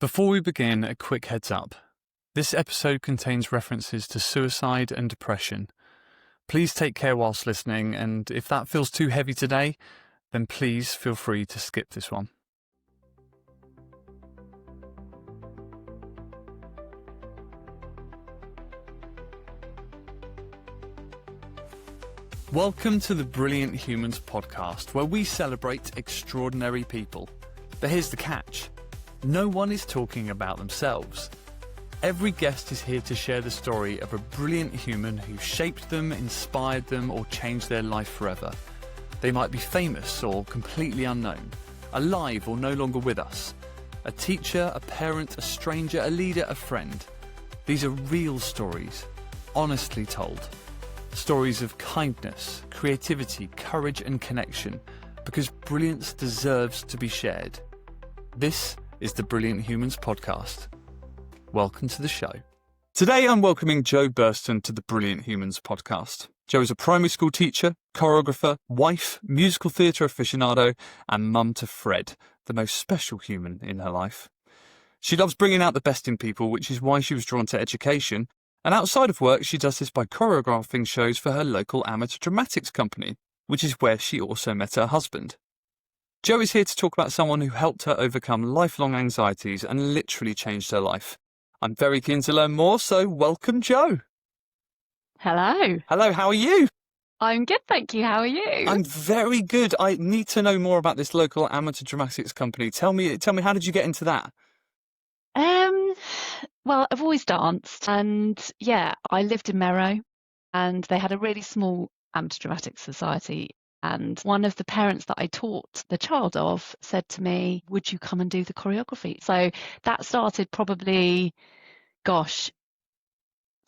Before we begin, a quick heads up. This episode contains references to suicide and depression. Please take care whilst listening, and if that feels too heavy today, then please feel free to skip this one. Welcome to the Brilliant Humans podcast, where we celebrate extraordinary people. But here's the catch. No one is talking about themselves. Every guest is here to share the story of a brilliant human who shaped them, inspired them, or changed their life forever. They might be famous or completely unknown, alive or no longer with us. A teacher, a parent, a stranger, a leader, a friend. These are real stories, honestly told. Stories of kindness, creativity, courage and connection, because brilliance deserves to be shared. This is the Brilliant Humans podcast. Welcome to the show. Today I'm welcoming Jo Burston to the Brilliant Humans podcast. Jo is a primary school teacher, choreographer, wife, musical theatre aficionado, and mum to Fred, the most special human in her life. She loves bringing out the best in people, which is why she was drawn to education, and outside of work she does this by choreographing shows for her local amateur dramatics company, which is where she also met her husband. Jo is here to talk about someone who helped her overcome lifelong anxieties and literally changed her life. I'm very keen to learn more, so welcome, Jo. Hello. Hello, how are you? I'm good, thank you. How are you? I'm very good. I need to know more about this local amateur dramatics company. Tell me, how did you get into that? Well, I've always danced, and I lived in Merrow, and they had a really small amateur dramatics society. And one of the parents that I taught the child of said to me, would you come and do the choreography? So that started probably,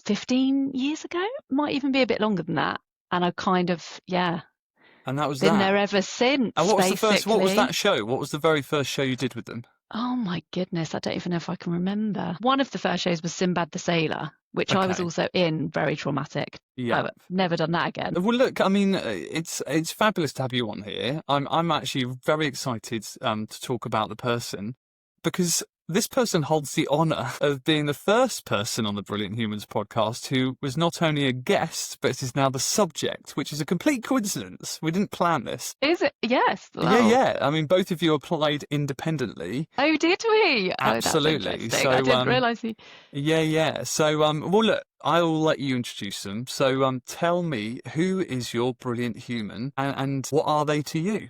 15 years ago, might even be a bit longer than that. And I've kind of, And that was been there ever since. And what was basically. what was that show? What was the very first show you did with them? Oh my goodness, I don't even know if I can remember. One of the first shows was Sinbad the Sailor, which I was also in, very traumatic. Yeah. I've never done that again. Well, look, I mean, it's fabulous to have you on here. I'm actually very excited to talk about the person, because this person holds the honour of being the first person on the Brilliant Humans podcast who was not only a guest, but is now the subject, which is a complete coincidence. We didn't plan this. Is it? Yes. Yeah. I mean, both of you applied independently. Oh, did we? Absolutely. Oh, so I didn't realise you. Yeah. So, well, look, I'll let you introduce them. So, tell me, who is your brilliant human, and what are they to you?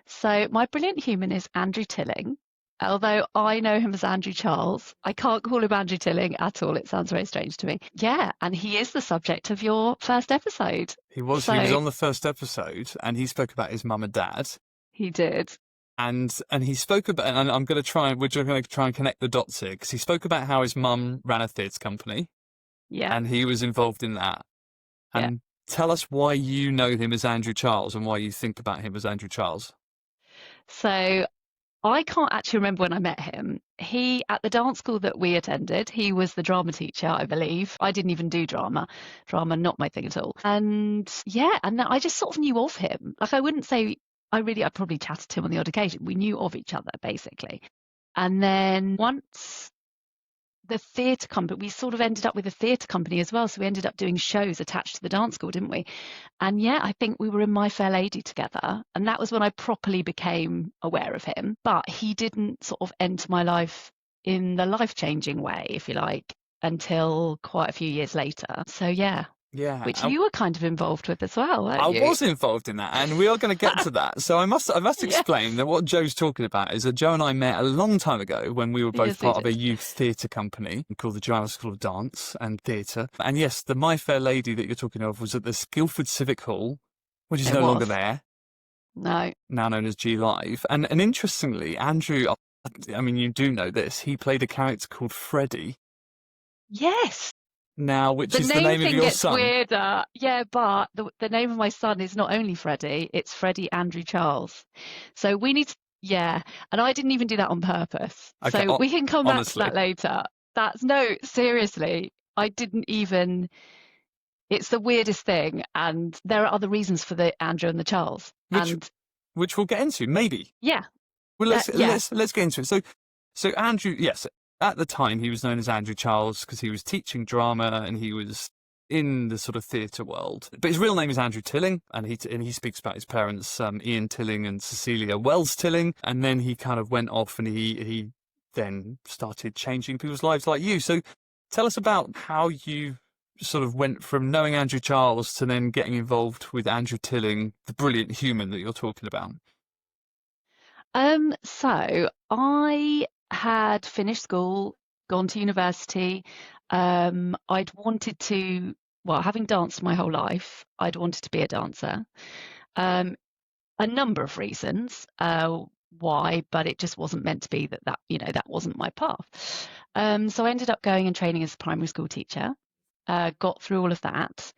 So, my brilliant human is Andrew Tilling. Although I know him as Andrew Charles, I can't call him Andrew Tilling at all. It sounds very strange to me. Yeah, and he is the subject of your first episode. He was on the first episode, and he spoke about his mum and dad. He did. And he spoke about, and we're going to try and connect the dots here, because he spoke about how his mum ran a theatre company. Yeah. And he was involved in that. And tell us why you know him as Andrew Charles and why you think about him as Andrew Charles. So I can't actually remember when I met him. He, at the dance school that we attended, he was the drama teacher, I believe. I didn't even do drama. Drama, not my thing at all. And I just sort of knew of him. Like, I wouldn't say I probably chatted to him on the odd occasion. We knew of each other, basically. And then once the theatre company, we sort of ended up with a theatre company as well. So we ended up doing shows attached to the dance school, didn't we? And I think we were in My Fair Lady together. And that was when I properly became aware of him. But he didn't sort of enter my life in the life-changing way, if you like, until quite a few years later. So Yeah, which you were kind of involved with as well, weren't you? I was involved in that, and we are going to get to that. So I must explain that what Jo's talking about is that Jo and I met a long time ago when we were both part of a youth theatre company called the Drama School of Dance and Theatre. And yes, the My Fair Lady that you're talking of was at the Guildford Civic Hall, which is no longer there. No. Now known as G Live. And interestingly, Andrew, I mean, you do know this, he played a character called Freddie. Yes. Now, which is the name of your son. The name gets weirder. Yeah, but the name of my son is not only Freddie, it's Freddie Andrew Charles. So we need to, and I didn't even do that on purpose. Okay, so we can come back to that later. Seriously, I didn't even, it's the weirdest thing. And there are other reasons for the Andrew and the Charles. Which we'll get into, maybe. Yeah. Well, let's get into it. So Andrew, yes, at the time he was known as Andrew Charles because he was teaching drama and he was in the sort of theatre world. But his real name is Andrew Tilling, and he speaks about his parents, Ian Tilling and Cecilia Wells Tilling, and then he kind of went off and he then started changing people's lives like you. So tell us about how you sort of went from knowing Andrew Charles to then getting involved with Andrew Tilling, the brilliant human that you're talking about. So I had finished school, gone to university. I'd wanted to, well, having danced my whole life, I'd wanted to be a dancer. A number of reasons why, but it just wasn't meant to be that wasn't my path. So I ended up going and training as a primary school teacher, got through all of that.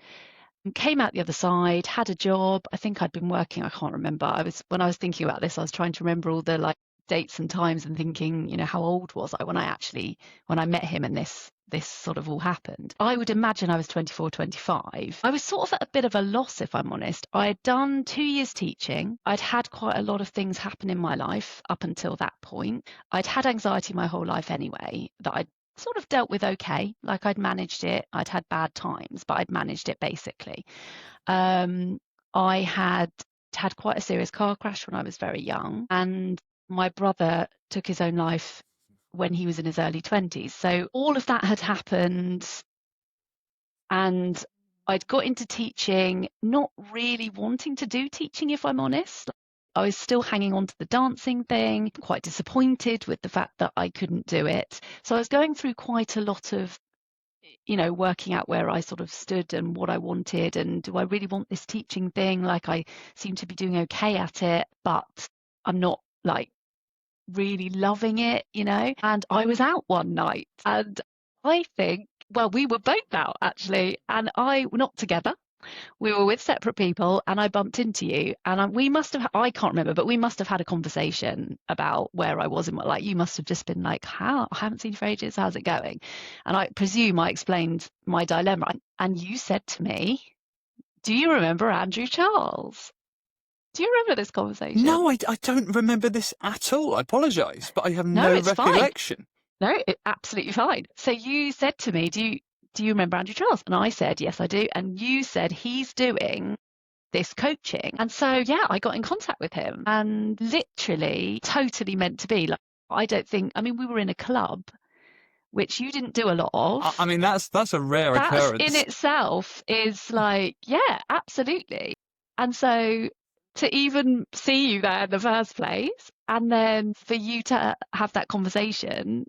Came out the other side, had a job. I think I'd been working, I can't remember. When I was thinking about this, I was trying to remember all the like dates and times and thinking, how old was I when I met him and this sort of all happened. I would imagine I was 24, 25. I was sort of at a bit of a loss, if I'm honest. I had done 2 years teaching. I'd had quite a lot of things happen in my life up until that point. I'd had anxiety my whole life anyway, that I'd sort of dealt with okay. Like I'd managed it. I'd had bad times, but I'd managed it basically. I had quite a serious car crash when I was very young, and my brother took his own life when he was in his early 20s. So all of that had happened, and I'd got into teaching, not really wanting to do teaching, if I'm honest. I was still hanging on to the dancing thing, quite disappointed with the fact that I couldn't do it. So I was going through quite a lot of, working out where I sort of stood and what I wanted, and do I really want this teaching thing? Like I seem to be doing okay at it, but I'm not like really loving it, And I was out one night, and I think, well, we were both out actually, and we're not together. We were with separate people, and I bumped into you, and I can't remember, but we must have had a conversation about where I was in my, like, you must have just been like, I haven't seen you for ages, how's it going? And I presume I explained my dilemma, and you said to me, do you remember Andrew Charles? Do you remember this conversation? No, I don't remember this at all. I apologise, but I have no recollection. Fine. No, it's absolutely fine. So you said to me, do you remember Andrew Charles? And I said, yes, I do. And you said he's doing this coaching. And so, yeah, I got in contact with him, and literally totally meant to be. Like, we were in a club, which you didn't do a lot of. I mean, that's a rare occurrence. That in itself is like, yeah, absolutely. And so to even see you there in the first place, and then for you to have that conversation,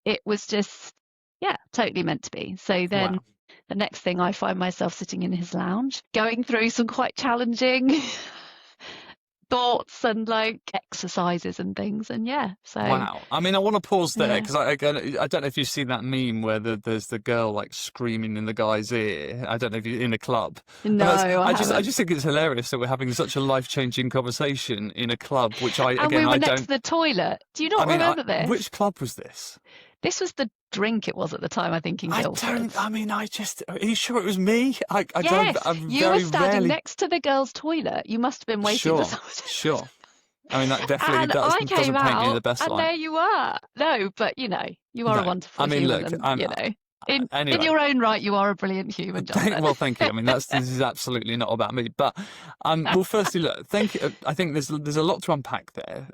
it was just, yeah, totally meant to be. So then The next thing, I find myself sitting in his lounge, going through some quite challenging thoughts and like exercises and things. And yeah, so. Wow. I mean, I want to pause there because I don't know if you've seen that meme where there's the girl like screaming in the guy's ear. I don't know if you're in a club. No, I just think it's hilarious that we're having such a life-changing conversation in a club, which we were next to the toilet. Do you not remember this? Which club was this? This was the drink it was at the time, I think, in Guildford. Are you sure it was me? Yes, you were standing next to the girls' toilet. You must have been waiting for someone. Sure. I mean, that definitely doesn't paint me in the best light. And there you are. No, but, you are a wonderful human. Look, in your own right, you are a brilliant human, Jonathan. Well, thank you. I mean, this is absolutely not about me. But, well, firstly, look, thank you. I think there's a lot to unpack there.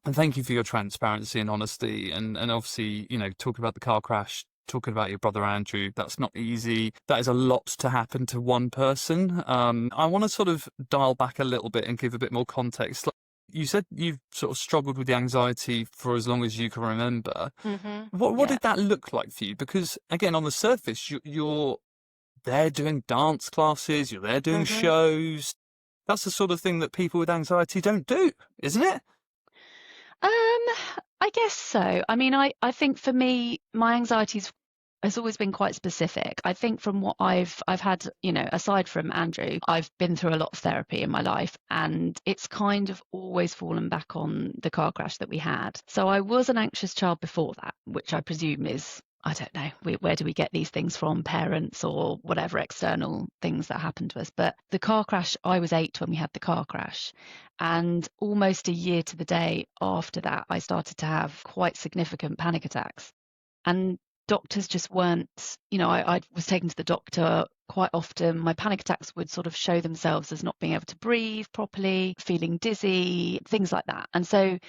And thank you for your transparency and honesty, and obviously, talking about the car crash, talking about your brother Andrew. That's not easy. That is a lot to happen to one person. I want to sort of dial back a little bit and give a bit more context. You said you've sort of struggled with the anxiety for as long as you can remember. Mm-hmm. What did that look like for you? Because again, on the surface, you're there doing dance classes, you're there doing shows. That's the sort of thing that people with anxiety don't do, isn't it? I guess so. I mean, I think for me, my anxiety has always been quite specific. I think from what I've had, aside from Andrew, I've been through a lot of therapy in my life, and it's kind of always fallen back on the car crash that we had. So I was an anxious child before that, which I presume is I don't know, where do we get these things from, parents or whatever external things that happen to us. But the car crash, I was 8 when we had the car crash. And almost a year to the day after that, I started to have quite significant panic attacks. And doctors just weren't, I was taken to the doctor quite often. My panic attacks would sort of show themselves as not being able to breathe properly, feeling dizzy, things like that. And so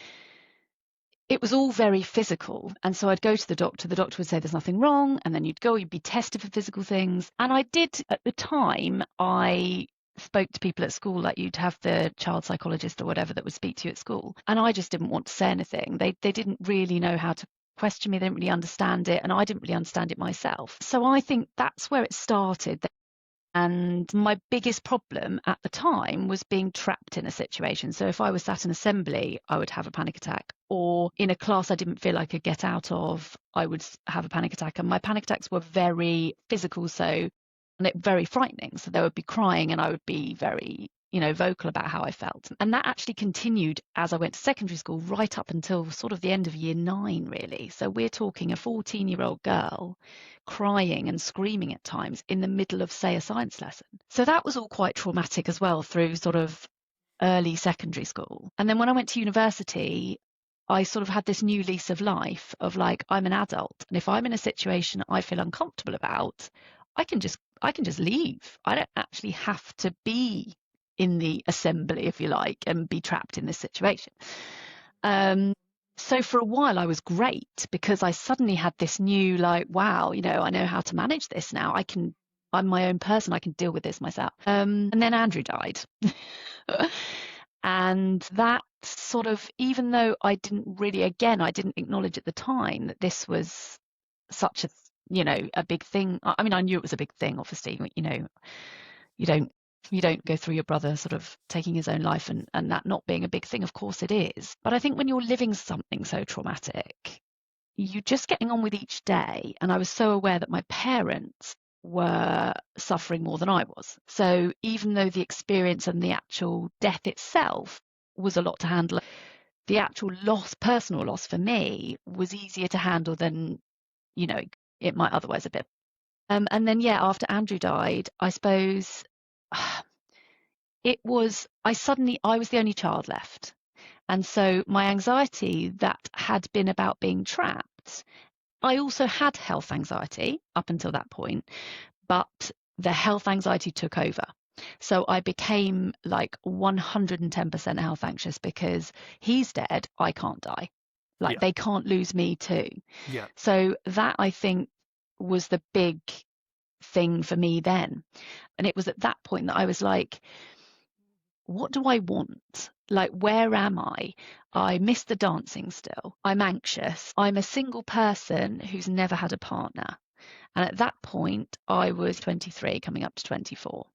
it was all very physical. And so I'd go to the doctor would say there's nothing wrong. And then you'd be tested for physical things. And I did, at the time, I spoke to people at school, like you'd have the child psychologist or whatever that would speak to you at school. And I just didn't want to say anything. They didn't really know how to question me. They didn't really understand it. And I didn't really understand it myself. So I think that's where it started. And my biggest problem at the time was being trapped in a situation. So if I was sat in assembly, I would have a panic attack. Or in a class I didn't feel I could get out of, I would have a panic attack. And my panic attacks were very physical, and very frightening. So they would be crying and I would be very, vocal about how I felt. And that actually continued as I went to secondary school right up until sort of the end of year 9, really. So we're talking a 14-year-old girl crying and screaming at times in the middle of, say, a science lesson. So that was all quite traumatic as well through sort of early secondary school. And then when I went to university, I sort of had this new lease of life of like, I'm an adult. And if I'm in a situation I feel uncomfortable about, I can just leave. I don't actually have to be in the assembly, if you like, and be trapped in this situation. So for a while I was great because I suddenly had this new, like, wow, I know how to manage this now. I'm my own person. I can deal with this myself. And then Andrew died. And that sort of, even though I didn't acknowledge at the time that this was such a big thing. I mean, I knew it was a big thing, obviously. You don't go through your brother sort of taking his own life and that not being a big thing. Of course it is. But I think when you're living something so traumatic, you're just getting on with each day. And I was so aware that my parents were suffering more than I was. So even though the experience and the actual death itself was a lot to handle, the actual personal loss for me was easier to handle than, it might otherwise have been. And then, after Andrew died, I suppose I was the only child left. And so my anxiety that had been about being trapped, I also had health anxiety up until that point, but the health anxiety took over. So I became like 110% health anxious because he's dead, I can't die. Like they can't lose me too. Yeah. So that, I think, was the big thing for me then. And it was at that point that I was like, what do I want? Like, where am I? I miss the dancing still. I'm anxious. I'm a single person who's never had a partner. And at that point, I was 23, coming up to 24.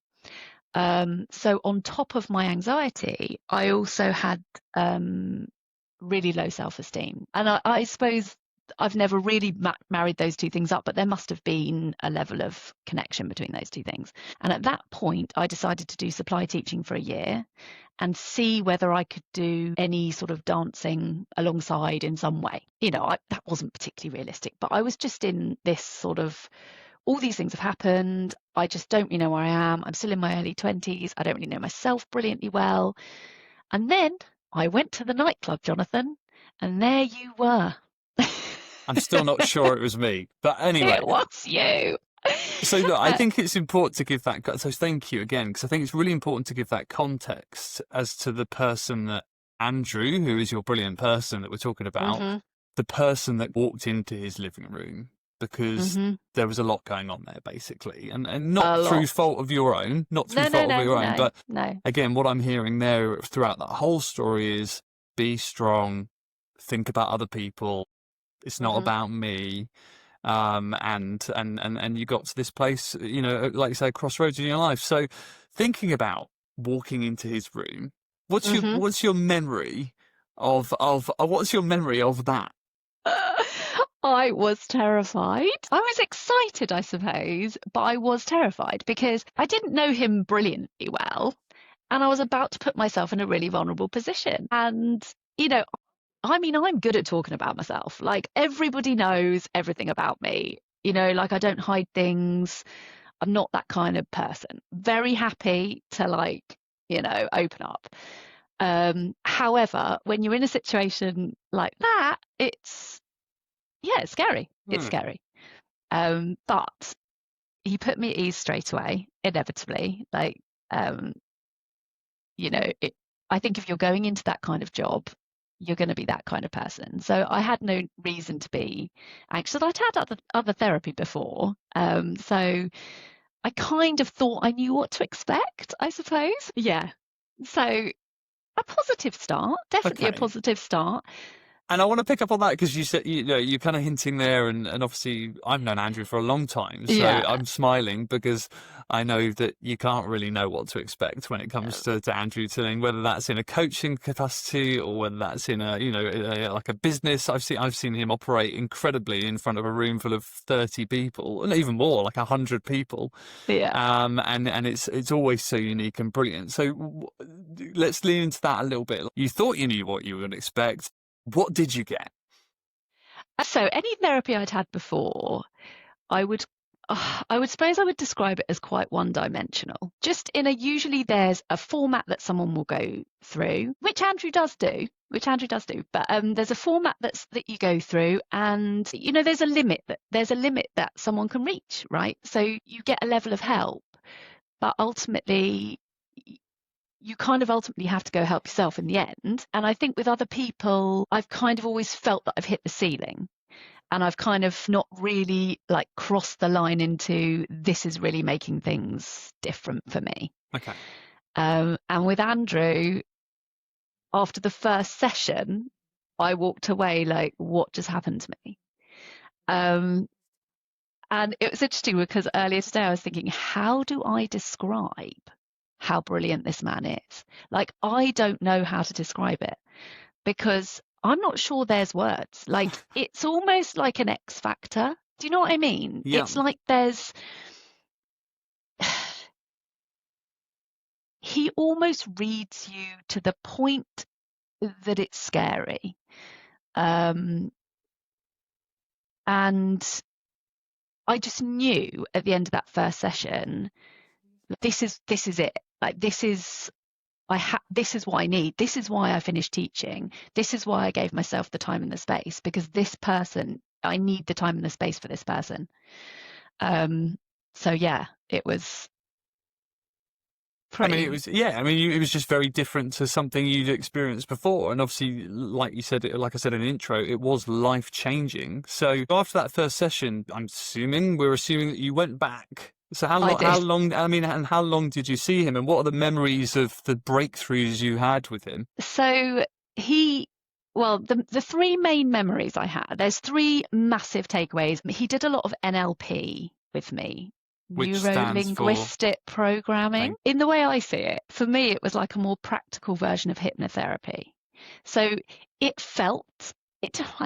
So on top of my anxiety, I also had really low self-esteem. And I suppose I've never really married those two things up, but there must have been a level of connection between those two things. And at that point, I decided to do supply teaching for a year and see whether I could do any sort of dancing alongside in some way. That wasn't particularly realistic, but I was just in this sort of, all these things have happened. I just don't really know where I am. I'm still in my early 20s. I don't really know myself brilliantly well. And then I went to the nightclub, Jonathan, and there you were. I'm still not sure it was me, but anyway. It was you. So look, I think it's important to give that, so thank you again, because I think it's really important to give that context as to the person that Andrew, who is your brilliant person that we're talking about, the person that walked into his living room, because there was a lot going on there, basically, and not through fault of your own, but again, what I'm hearing there throughout that whole story is be strong, think about other people. It's not about me. And you got to this place, like you say, crossroads in your life. So thinking about walking into his room, what's your memory of that? I was terrified. I was excited, I suppose, but I was terrified because I didn't know him brilliantly well. And I was about to put myself in a really vulnerable position. And, I mean, I'm good at talking about myself. Like, everybody knows everything about me. You know, like, I don't hide things. I'm not that kind of person. Very happy to, like, you know, open up. However, when you're in a situation like that, it's scary. It's scary. But he put me at ease straight away, inevitably. Like, you know, I think if you're going into that kind of job, you're going to be that kind of person. So I had no reason to be anxious. I'd had other therapy before, so I kind of thought I knew what to expect, I suppose. Yeah. So a positive start, definitely a positive start. And I want to pick up on that because you said, you know, you're kind of hinting there, and obviously I've known Andrew for a long time, so Yeah. I'm smiling because I know that you can't really know what to expect when it comes to Andrew Tilling, whether that's in a coaching capacity or whether that's in a, you know, like a business. I've seen him operate incredibly in front of a room full of 30 people, and even more, like 100 people. Yeah. And it's always so unique and brilliant. So let's lean into that a little bit. You thought you knew what you would expect. What did you get? So any therapy I'd had before, I would suppose I would describe it as quite one-dimensional. Just usually there's a format that someone will go through, which Andrew does do. But there's a format that you go through, and you know there's a limit that someone can reach, right? So you get a level of help, but ultimately you kind of ultimately have to go help yourself in the end. And I think with other people, I've kind of always felt that I've hit the ceiling. And I've kind of not really like crossed the line into this is really making things different for me. Okay. And with Andrew, after the first session, I walked away like, what just happened to me? And it was interesting because earlier today I was thinking, how do I describe how brilliant this man is? Like, I don't know how to describe it because I'm not sure there's words. Like, it's almost like an X factor. Do you know what I mean? Yeah. It's like he almost reads you to the point that it's scary. And I just knew at the end of that first session, this is it. Like, this is what I need. This is why I finished teaching. This is why I gave myself the time and the space, because this person, I need the time and the space for this person. So yeah, it was pretty. I mean, it was just very different to something you'd experienced before. And obviously, like I said in the intro, it was life changing. So after that first session, we're assuming that you went back. So how long did you see him, and what are the memories of the breakthroughs you had with him? So the three main memories I had, there's three massive takeaways. He did a lot of NLP with me. Neuro-linguistic programming. In the way I see it, for me, it was like a more practical version of hypnotherapy. So I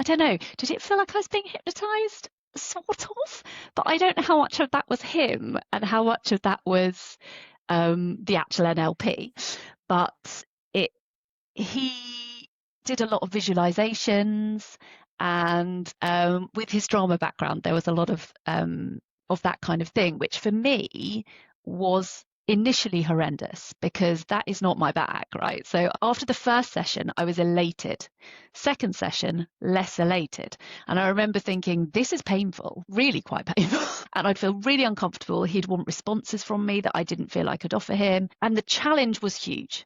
don't know, did it feel like I was being hypnotized? Sort of, but I don't know how much of that was him and how much of that was the actual NLP. But he did a lot of visualizations, and with his drama background, there was a lot of that kind of thing, which for me was initially horrendous because that is not my bag, right? So after the first session, I was elated. Second session, less elated. And I remember thinking, this is painful, really quite painful. And I'd feel really uncomfortable. He'd want responses from me that I didn't feel I could offer him. And the challenge was huge.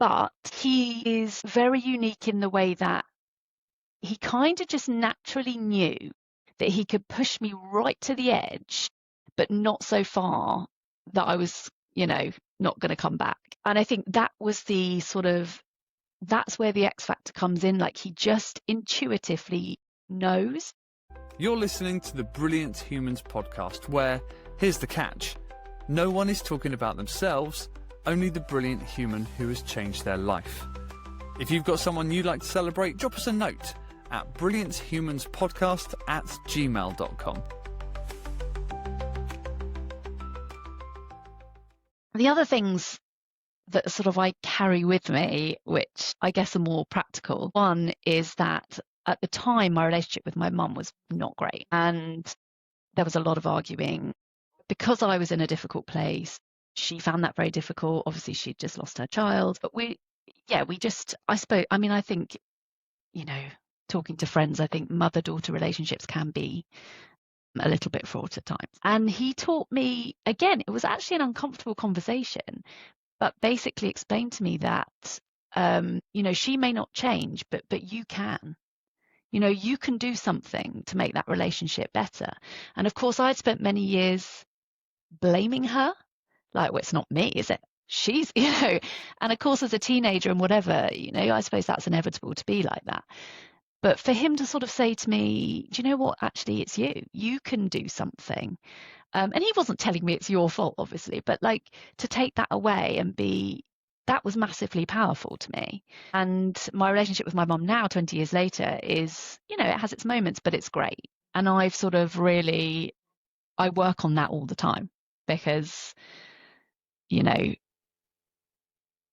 But he is very unique in the way that he kind of just naturally knew that he could push me right to the edge, but not so far that I was, not going to come back. And I think that was that's where the X factor comes in. Like, he just intuitively knows. You're listening to the Brilliant Humans podcast, where, here's the catch, no one is talking about themselves, only the brilliant human who has changed their life. If you've got someone you'd like to celebrate, drop us a note at brillianthumanspodcast@gmail.com. The other things that sort of I carry with me, which I guess are more practical. One is that at the time, my relationship with my mum was not great. And there was a lot of arguing because I was in a difficult place. She found that very difficult. Obviously, she'd just lost her child. But I suppose, I mean, I think, you know, talking to friends, I think mother-daughter relationships can be a little bit fraught at times. And he taught me, again, it was actually an uncomfortable conversation, but basically explained to me that, she may not change, but you can. You can do something to make that relationship better. And of course, I'd spent many years blaming her. Like, well, it's not me, is it? She's, and of course, as a teenager and whatever, I suppose that's inevitable to be like that. But for him to sort of say to me, do you know what? Actually, it's you. You can do something. And he wasn't telling me it's your fault, obviously, but like to take that away and that was massively powerful to me. And my relationship with my mum now, 20 years later, is, it has its moments, but it's great. And I've sort of really, I work on that all the time because,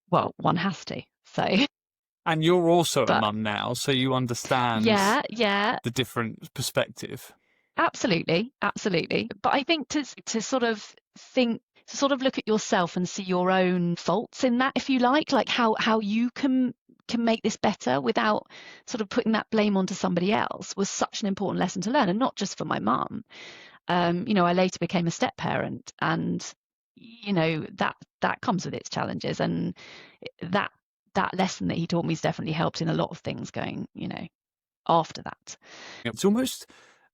well, one has to. So. And you're also a But mum now, so you understand yeah, the different perspective. absolutely. But I think to sort of look at yourself and see your own faults in that, if you like how you can make this better without sort of putting that blame onto somebody else was such an important lesson to learn, and not just for my mum. I later became a step parent, and that comes with its challenges, and that lesson that he taught me has definitely helped in a lot of things going, after that. It's almost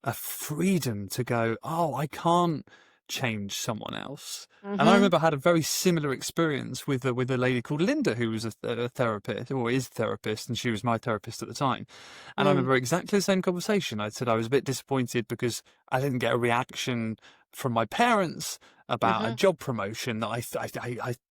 a freedom to go, oh, I can't change someone else. Mm-hmm. And I remember I had a very similar experience with a lady called Linda, who was a therapist, or is a therapist, and she was my therapist at the time. And I remember exactly the same conversation. I said I was a bit disappointed because I didn't get a reaction from my parents about a job promotion that I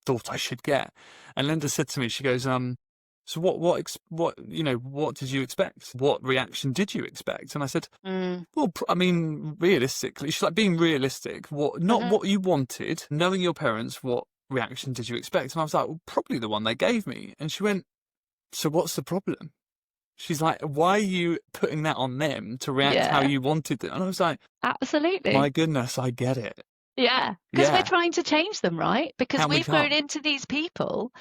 thought I should get. And Linda said to me, she goes, so what did you expect? What reaction did you expect? And I said, well, I mean, realistically, she's like, being realistic, not what you wanted, knowing your parents, what reaction did you expect? And I was like, well, probably the one they gave me. And she went, so what's the problem? She's like, why are you putting that on them to react how you wanted them? And I was like, absolutely. My goodness, I get it. Yeah, because we're trying to change them, right? Because we've grown into these people,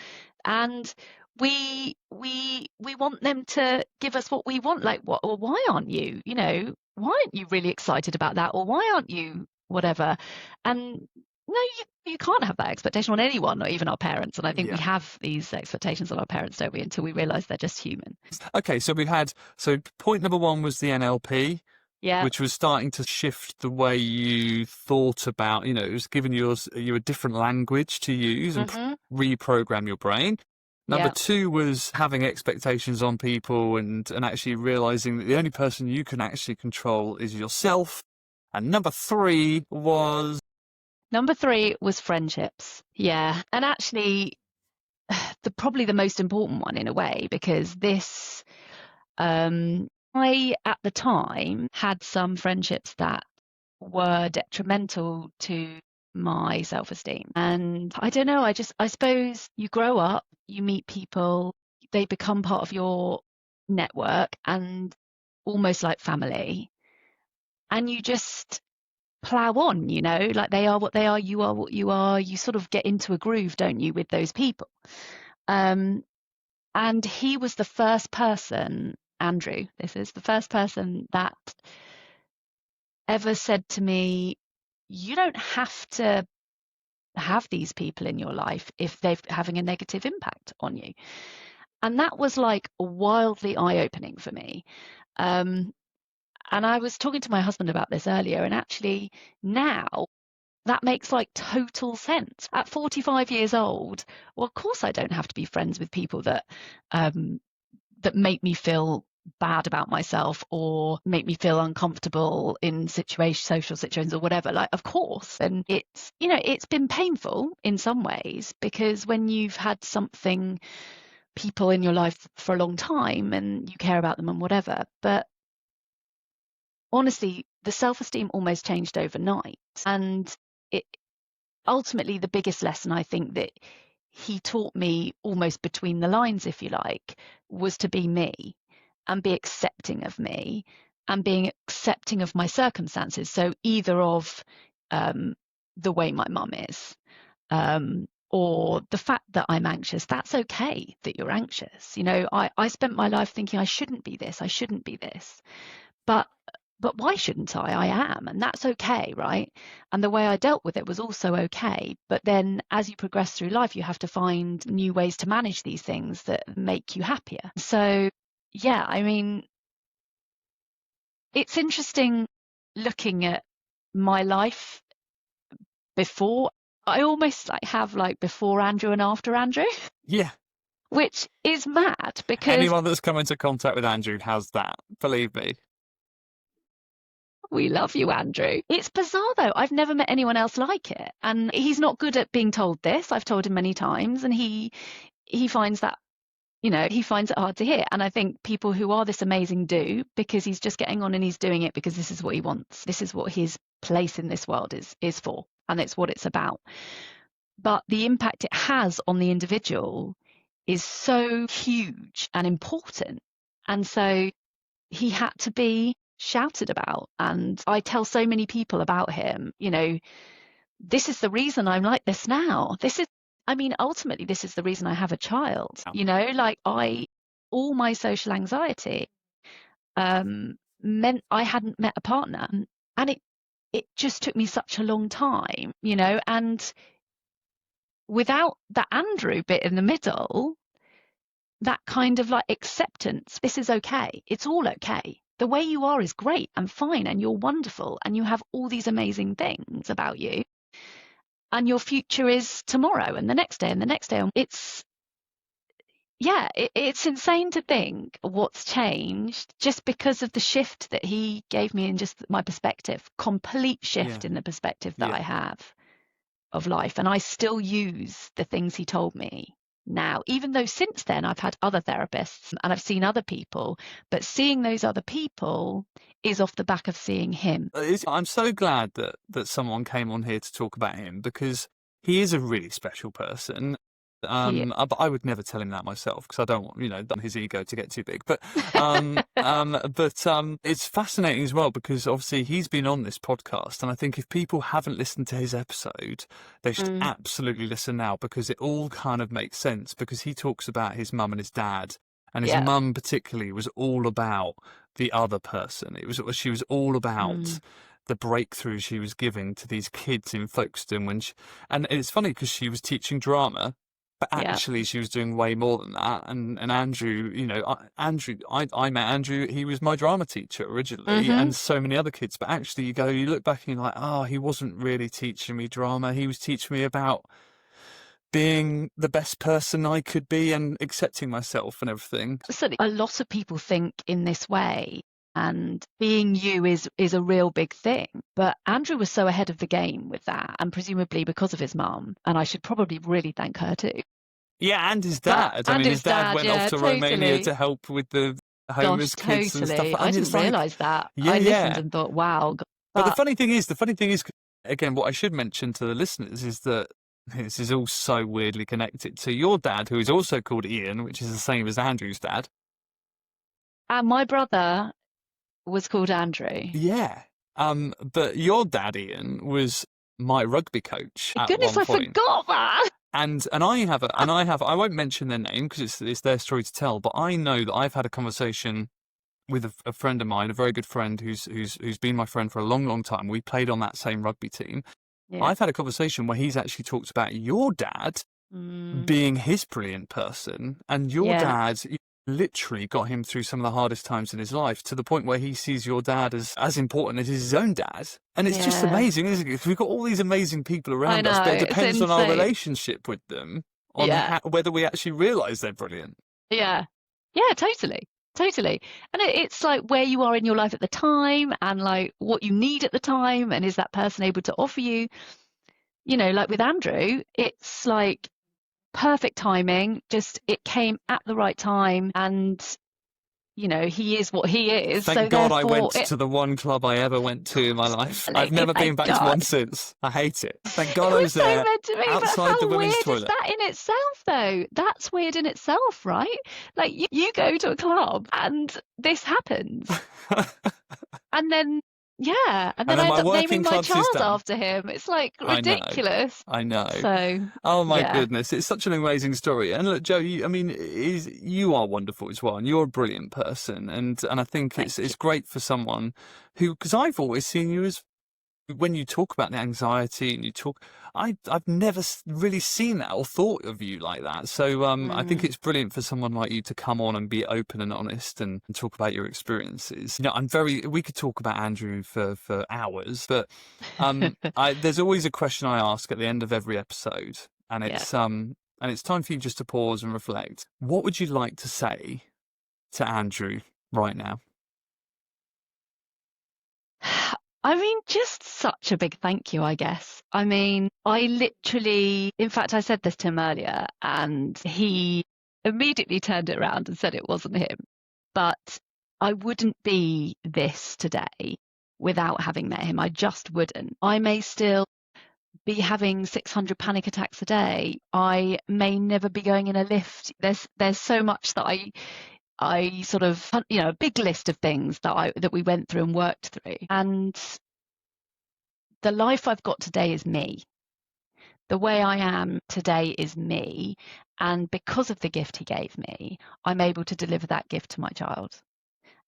and we want them to give us what we want. Like, what? Or why aren't you? Why aren't you really excited about that? Or why aren't you whatever? And no, you can't have that expectation on anyone, not even our parents. And I think we have these expectations on our parents, don't we? Until we realise they're just human. Okay, so point number one was the NLP. Yeah. Which was starting to shift the way you thought about, it was giving you a different language to use and reprogram your brain. Number two was having expectations on people and actually realizing that the only person you can actually control is yourself. And number three was friendships. Yeah. And actually, probably the most important one in a way, because this, I, at the time, had some friendships that were detrimental to my self-esteem. And I don't know, I suppose you grow up, you meet people, they become part of your network and almost like family. And you just plow on, like they are what they are, you are what you are. You sort of get into a groove, don't you, with those people. And he was the first person, Andrew, this is the first person that ever said to me, you don't have to have these people in your life if they're having a negative impact on you. And that was like wildly eye-opening for me. And I was talking to my husband about this earlier, and actually now that makes like total sense. At 45 years old, well, of course I don't have to be friends with people that make me feel bad about myself or make me feel uncomfortable in social situations or whatever. Like, of course. And it's, it's been painful in some ways, because when you've had people in your life for a long time and you care about them and whatever, but honestly, the self-esteem almost changed overnight. And it ultimately, the biggest lesson I think that he taught me almost between the lines, if you like, was to be me and be accepting of me and being accepting of my circumstances. So either of the way my mum is, or the fact that I'm anxious. That's okay that you're anxious. You know, I spent my life thinking I shouldn't be this, I shouldn't be this. But why shouldn't I? I am, and that's okay, right? And the way I dealt with it was also okay. But then as you progress through life, you have to find new ways to manage these things that make you happier. So yeah, I mean, it's interesting looking at my life before. I almost like have like before Andrew and after Andrew, Yeah. which is mad because Anyone that's come into contact with Andrew has that, believe me. we love you, Andrew. It's bizarre though. I've never met anyone else like it. And he's not good at being told this. I've told him many times, and he finds that, you know, he finds it hard to hear. And I think people who are this amazing do, because he's just getting on and he's doing it because this is what he wants. This is what his place in this world is for, and it's what it's about. But the impact it has on the individual is so huge and important. And so he had to be shouted about. And I tell so many people about him, you know, this is the reason I'm like this now. Ultimately, this is the reason I have a child. You know, like all my social anxiety meant I hadn't met a partner. And it just took me such a long time, you know, and without that Andrew bit in the middle, that kind of like acceptance, this is okay. It's all okay. The way you are is great and fine, and you're wonderful, and you have all these amazing things about you. And your future is tomorrow and the next day and the next day. It's insane to think what's changed just because of the shift that he gave me in just my perspective, complete shift in the perspective that I have of life. And I still use the things he told me now, even though since then I've had other therapists and I've seen other people, but seeing those other people is off the back of seeing him. I'm so glad that someone came on here to talk about him, because he is a really special person. But I would never tell him that myself, because I don't want, you know, his ego to get too big. But it's fascinating as well, because obviously he's been on this podcast, and I think if people haven't listened to his episode, they should absolutely listen now, because it all kind of makes sense. Because he talks about his mum and his dad, and his mum particularly was all about the other person. She was all about the breakthrough she was giving to these kids in Folkestone and it's funny because she was teaching drama. But actually, she was doing way more than that. And Andrew, you know, I met Andrew. He was my drama teacher originally, and so many other kids. But actually, you look back and you're like, oh, he wasn't really teaching me drama. He was teaching me about being the best person I could be and accepting myself and everything. So a lot of people think in this way, and being you is a real big thing. But Andrew was so ahead of the game with that, and presumably because of his mum. And I should probably really thank her too. Yeah, and his dad. His dad went off to Romania to help with the homeless kids and stuff. I didn't realise that. I listened and thought, wow. But the funny thing is, again, what I should mention to the listeners is that this is all so weirdly connected to your dad, who is also called Ian, which is the same as Andrew's dad. And my brother was called Andrew. Yeah. But your dad, Ian, was my rugby coach. Goodness, I forgot that. And I won't mention their name because it's their story to tell. But I know that I've had a conversation with a friend of mine, a very good friend who's been my friend for a long, long time. We played on that same rugby team. Yeah. I've had a conversation where he's actually talked about your dad being his brilliant person, and your dad literally got him through some of the hardest times in his life, to the point where he sees your dad as important as his own dad. And it's just amazing, isn't it? We've got all these amazing people around us, but it depends on our relationship with them, on whether we actually realise they're brilliant. Yeah, totally. And it's like where you are in your life at the time, and like what you need at the time, and is that person able to offer you, you know, like with Andrew, it's like perfect timing, just it came at the right time. And you know, he is what he is. Thank God I went to the one club I ever went to in my life. I've never been back to one since. I hate it. Thank God I was there, meant to be, outside the women's toilet. How weird is that in itself, though? That's weird in itself, right? Like, you go to a club and this happens. And then, yeah, and then I end up naming my child after him. It's like ridiculous. I know. So, oh my goodness, it's such an amazing story. And look, Jo, you are wonderful as well, and you're a brilliant person. And I think it's great for someone who, because I've always seen you as, when you talk about the anxiety and you talk, I've never really seen that or thought of you like that. So I think it's brilliant for someone like you to come on and be open and honest and talk about your experiences. You know, we could talk about Andrew for hours, but there's always a question I ask at the end of every episode, and it's time for you just to pause and reflect. What would you like to say to Andrew right now? I mean, just such a big thank you, I guess. I mean, I literally, in fact, I said this to him earlier, and he immediately turned it around and said it wasn't him. But I wouldn't be this today without having met him. I just wouldn't. I may still be having 600 panic attacks a day. I may never be going in a lift. There's so much that I sort of, you know, a big list of things that we went through and worked through. And the life I've got today is me. The way I am today is me. And because of the gift he gave me, I'm able to deliver that gift to my child.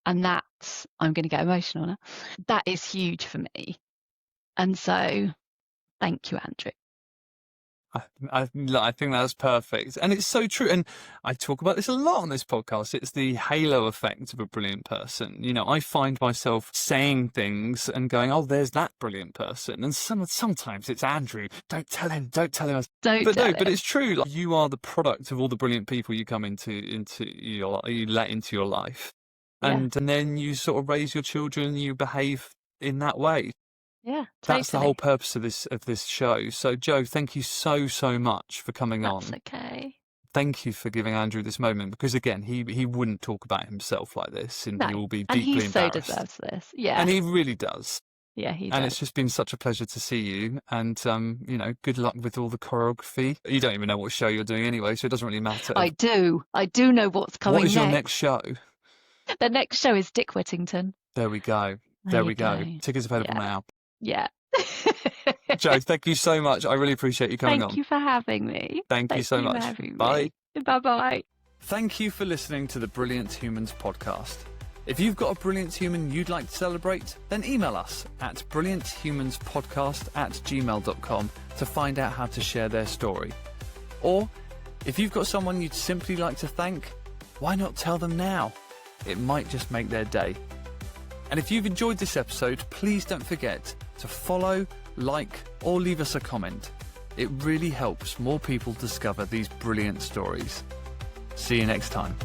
And that's, I'm going to get emotional now. That is huge for me. And so, thank you, Andrew. I think that's perfect. And it's so true. And I talk about this a lot on this podcast. It's the halo effect of a brilliant person. You know, I find myself saying things and going, oh, there's that brilliant person. And sometimes it's Andrew. Don't tell him. But it's true. Like, you are the product of all the brilliant people you come you let into your life. And then you sort of raise your children, you behave in that way. Yeah, totally. That's the whole purpose of this show. So, Jo, thank you so much for coming on. That's okay. Thank you for giving Andrew this moment, because again, he wouldn't talk about himself like this, and he will be deeply embarrassed. And he so deserves this. Yeah, and he really does. Yeah, he does. And it's just been such a pleasure to see you. And you know, good luck with all the choreography. You don't even know what show you're doing anyway, so it doesn't really matter. I do know what's coming. What is your next show? The next show is Dick Whittington. There we go. There we go. Tickets available now. Yeah. Jo, thank you so much. I really appreciate you coming on. Thank you for having me. Thank you so much. Bye. Bye-bye. Thank you for listening to the Brilliant Humans podcast. If you've got a brilliant human you'd like to celebrate, then email us at brillianthumanspodcast@gmail.com to find out how to share their story. Or if you've got someone you'd simply like to thank, why not tell them now? It might just make their day. And if you've enjoyed this episode, please don't forget to follow, like, or leave us a comment. It really helps more people discover these brilliant stories. See you next time.